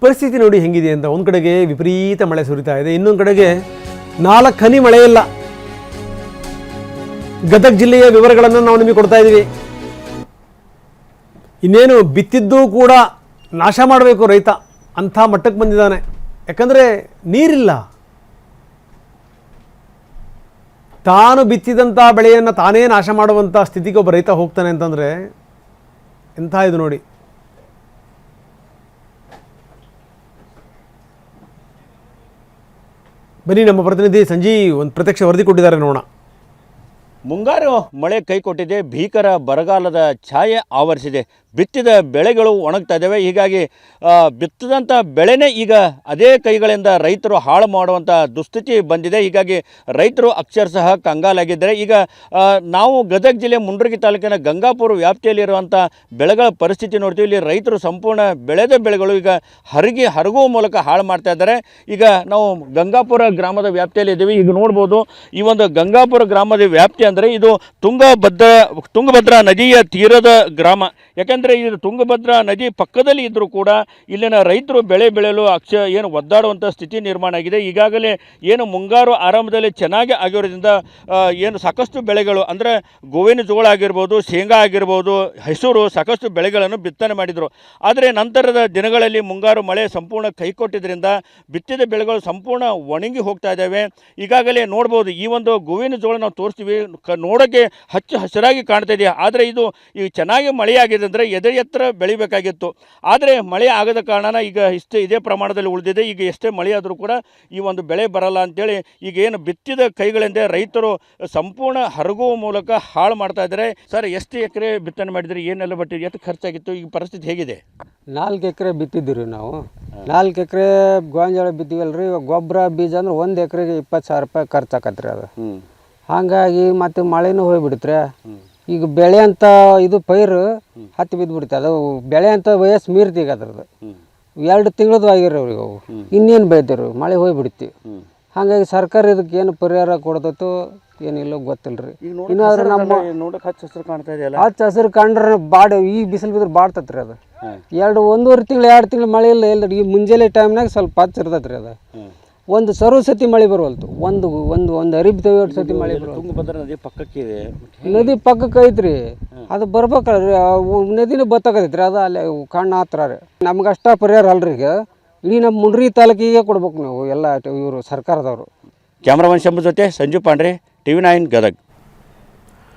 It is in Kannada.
ಪರಿಸ್ಥಿತಿ ನೋಡಿ ಹೆಂಗಿದೆ ಅಂತ. ಒಂದು ಕಡೆಗೆ ವಿಪರೀತ ಮಳೆ ಸುರಿತಾ ಇದೆ, ಇನ್ನೊಂದು ಕಡೆಗೆ 4 ಹನಿ ಮಳೆ ಇಲ್ಲ. ಗದಗ ಜಿಲ್ಲೆಯ ವಿವರಗಳನ್ನು ನಾವು ನಿಮಗೆ ಕೊಡ್ತಾ ಇದ್ದೀವಿ. ಇನ್ನೇನು ಬಿತ್ತಿದ್ದು ಕೂಡ ನಾಶ ಮಾಡಬೇಕು ರೈತ, ಅಂಥ ಮಟ್ಟಕ್ಕೆ ಬಂದಿದ್ದಾನೆ. ಯಾಕಂದರೆ ನೀರಿಲ್ಲ. ತಾನು ಬಿತ್ತಿದಂಥ ಬೆಳೆಯನ್ನು ತಾನೇ ನಾಶ ಮಾಡುವಂಥ ಸ್ಥಿತಿಗೆ ಒಬ್ಬ ರೈತ ಹೋಗ್ತಾನೆ ಅಂತಂದರೆ ಎಂಥ ಇದು ನೋಡಿ. ಬನ್ನಿ, ನಮ್ಮ ಪ್ರತಿನಿಧಿ ಸಂಜೀವ್ ಒಂದು ಪ್ರತ್ಯಕ್ಷ ವರದಿ ಕೊಟ್ಟಿದ್ದಾರೆ, ನೋಡೋಣ. ಮುಂಗಾರು ಮಳೆ ಕೈ ಕೊಟ್ಟಿದೆ, ಭೀಕರ ಬರಗಾಲದ ಛಾಯೆ ಆವರಿಸಿದೆ. ಬಿತ್ತಿದ ಬೆಳೆಗಳು ಒಣಗ್ತಾ ಇದ್ದಾವೆ. ಹೀಗಾಗಿ ಬಿತ್ತಿದಂಥ ಬೆಳೆನೇ ಈಗ ಅದೇ ಕೈಗಳಿಂದ ರೈತರು ಹಾಳು ಮಾಡುವಂಥ ದುಸ್ಥಿತಿ ಬಂದಿದೆ. ಹೀಗಾಗಿ ರೈತರು ಅಕ್ಷರಶಃ ಕಂಗಾಲಾಗಿದ್ದಾರೆ. ಈಗ ನಾವು ಗದಗ ಜಿಲ್ಲೆ ಮುಂಡ್ರಗಿ ತಾಲೂಕಿನ ಗಂಗಾಪುರ ವ್ಯಾಪ್ತಿಯಲ್ಲಿರುವಂಥ ಬೆಳೆಗಳ ಪರಿಸ್ಥಿತಿ ನೋಡ್ತೀವಿ. ಇಲ್ಲಿ ರೈತರು ಸಂಪೂರ್ಣ ಬೆಳೆದ ಬೆಳೆಗಳು ಈಗ ಹರಗುವ ಮೂಲಕ ಹಾಳು ಮಾಡ್ತಾ ಇದ್ದಾರೆ. ಈಗ ನಾವು ಗಂಗಾಪುರ ಗ್ರಾಮದ ವ್ಯಾಪ್ತಿಯಲ್ಲಿ ಇದ್ದೀವಿ. ಈಗ ನೋಡ್ಬೋದು, ಈ ಒಂದು ಗಂಗಾಪುರ ಗ್ರಾಮದ ವ್ಯಾಪ್ತಿ ಅಂದರೆ ಇದು ತುಂಗಭದ್ರಾ ನದಿಯ ತೀರದ ಗ್ರಾಮ. ಯಾಕಂದರೆ ಇದು ತುಂಗಭದ್ರಾ ನದಿ ಪಕ್ಕದಲ್ಲಿ ಇದ್ದರೂ ಕೂಡ ಇಲ್ಲಿನ ರೈತರು ಬೆಳೆ ಬೆಳೆಯಲು ಏನು ಒದ್ದಾಡುವಂಥ ಸ್ಥಿತಿ ನಿರ್ಮಾಣ ಆಗಿದೆ. ಈಗಾಗಲೇ ಏನು ಮುಂಗಾರು ಆರಂಭದಲ್ಲಿ ಚೆನ್ನಾಗಿ ಆಗಿರೋದ್ರಿಂದ ಏನು ಸಾಕಷ್ಟು ಬೆಳೆಗಳು ಅಂದರೆ ಗೋವಿನ ಜೋಳ ಆಗಿರ್ಬೋದು, ಶೇಂಗಾ ಆಗಿರ್ಬೋದು, ಹೆಸರು ಸಾಕಷ್ಟು ಬೆಳೆಗಳನ್ನು ಬಿತ್ತನೆ ಮಾಡಿದರು. ಆದರೆ ನಂತರದ ದಿನಗಳಲ್ಲಿ ಮುಂಗಾರು ಮಳೆ ಸಂಪೂರ್ಣ ಕೈಕೊಟ್ಟಿದ್ದರಿಂದ ಬಿತ್ತಿದ ಬೆಳೆಗಳು ಸಂಪೂರ್ಣ ಒಣಗಿ ಹೋಗ್ತಾ ಇದ್ದಾವೆ. ಈಗಾಗಲೇ ನೋಡ್ಬೋದು, ಈ ಒಂದು ಗೋವಿನ ಜೋಳ ನಾವು ತೋರಿಸ್ತೀವಿ, ನೋಡೋಕ್ಕೆ ಹಚ್ಚ ಹಸಿರಾಗಿ ಕಾಣ್ತಾ ಇದೆ. ಆದರೆ ಇದು ಈಗ ಚೆನ್ನಾಗಿ ಮಳೆಯಾಗಿದೆ ಅಂದರೆ ಎದೆ ಎತ್ತರ ಬೆಳಿಬೇಕಾಗಿತ್ತು. ಆದರೆ ಮಳೆ ಆಗದ ಕಾರಣ ಈಗ ಇದೇ ಪ್ರಮಾಣದಲ್ಲಿ ಉಳಿದಿದೆ. ಈಗ ಎಷ್ಟೇ ಮಳೆ ಆದರೂ ಕೂಡ ಈ ಒಂದು ಬೆಳೆ ಬರಲ್ಲ ಅಂತೇಳಿ ಈಗ ಏನು ಬಿತ್ತಿದ ಕೈಗಳಿಂದ ರೈತರು ಸಂಪೂರ್ಣ ಹರಗುವ ಮೂಲಕ ಹಾಳು ಮಾಡ್ತಾ ಇದ್ದಾರೆ. ಸರ್, ಎಷ್ಟು ಎಕರೆ ಬಿತ್ತನೆ ಮಾಡಿದ್ರಿ, ಏನೆಲ್ಲ ಬಟ್ಟಿ, ಎಷ್ಟು ಖರ್ಚಾಗಿತ್ತು, ಈಗ ಪರಿಸ್ಥಿತಿ ಹೇಗಿದೆ? 4 ಎಕರೆ ಬಿತ್ತಿದ್ದೀವಿ ನಾವು. 4 ಎಕರೆ ಗೋಂಜಾಳ ಬಿತ್ತೀವಲ್ರಿ. ಗೊಬ್ಬರ ಬೀಜ ಅಂದ್ರೆ 1 ಎಕರೆಗೆ 20,000 ರೂಪಾಯಿ ಖರ್ಚಾಕತ್ರಿ ಅದು. ಹಾಗಾಗಿ ಮತ್ತು ಮಳೆನೂ ಹೋಗ್ಬಿಡ್ತ್ರೆ. ಈಗ ಬೆಳೆ ಅಂತ ಇದು ಪೈರು ಹತ್ತಿ ಬಿದ್ದುಬಿಡುತ್ತೆ. ಅದು ಬೆಳೆ ಅಂತ ವಯಸ್ಸು ಮೀರ್ತೀಗ ಅದ್ರದ್ದು 2 ತಿಂಗಳದ್ದು ಆಗಿರೋರು ಅವು. ಇನ್ನೇನು ಬೆಳಿತೀರಿ, ಮಳೆ ಹೋಗ್ಬಿಡ್ತೀವಿ. ಹಾಗಾಗಿ ಸರ್ಕಾರ ಇದಕ್ಕೆ ಏನು ಪರಿಹಾರ ಕೊಡ್ತೈತೋ ಏನಿಲ್ಲ ಗೊತ್ತಿಲ್ಲ ರೀ. ಇನ್ನಾದ್ರೆ ನಮ್ಮ ನೋಡಕ್ಕೆ ಹಚ್ಚ ಹಸಿರು ಕಾಣ್ತಾ ಇದೆಯಲ್ಲ, ಹಚ್ಚ ಹಸಿರು ಕಂಡ್ರೆ ಈ ಬಿಸಿಲು ಬಿದ್ರೆ ಬಾಡ್ತತ್ರಿ ಅದು. 1.5 ತಿಂಗಳು 2 ತಿಂಗಳು ಮಳೆ ಇಲ್ಲ. ಈ ಮುಂಜಾನೆ ಟೈಮ್ನಾಗ ಸ್ವಲ್ಪ ಹಚ್ಚ ಇರ್ತೈತೆ ರೀ ಅದು. ಒಂದು ಸತಿ ಮಳೆ ಬರುವಲ್ತು. ಒಂದು ಅರಿಬಿ ತೆಗೆಯೋಟ್ಟು ಸತಿ ಮಳೆ ಬರುವಲ್ತು. ತುಂಗಭದ್ರಾ ನದಿ ಪಕ್ಕಕ್ಕೆ ಇದೆ, ನದಿ ಪಕ್ಕಕ್ಕೆ ಐತ್ರಿ. ಅದು ಬರ್ಬೇಕಲ್ರಿ, ನದಿನೂ ಬತ್ತಕೈತ್ರಿ. ಅದು ಅಲ್ಲೇ ಕಣ್ಣು ಹತ್ರ ರೀ. ನಮ್ಗೆ ಅಷ್ಟ ಪರಿಹಾರ ಅಲ್ರಿ. ಈಗ ಇಡೀ ನಮ್ಮ ಮುಂಡ್ರಿ ತಾಲೂಕಿಗೆ ಕೊಡ್ಬೇಕು ನಾವು ಎಲ್ಲ ಇವರು ಸರ್ಕಾರದವರು. ಕ್ಯಾಮ್ರಾಮನ್ ಶಂಭು ಜೊತೆ ಸಂಜು ಪಾಂಡ್ರೆ, TV9 ಗದಗ್.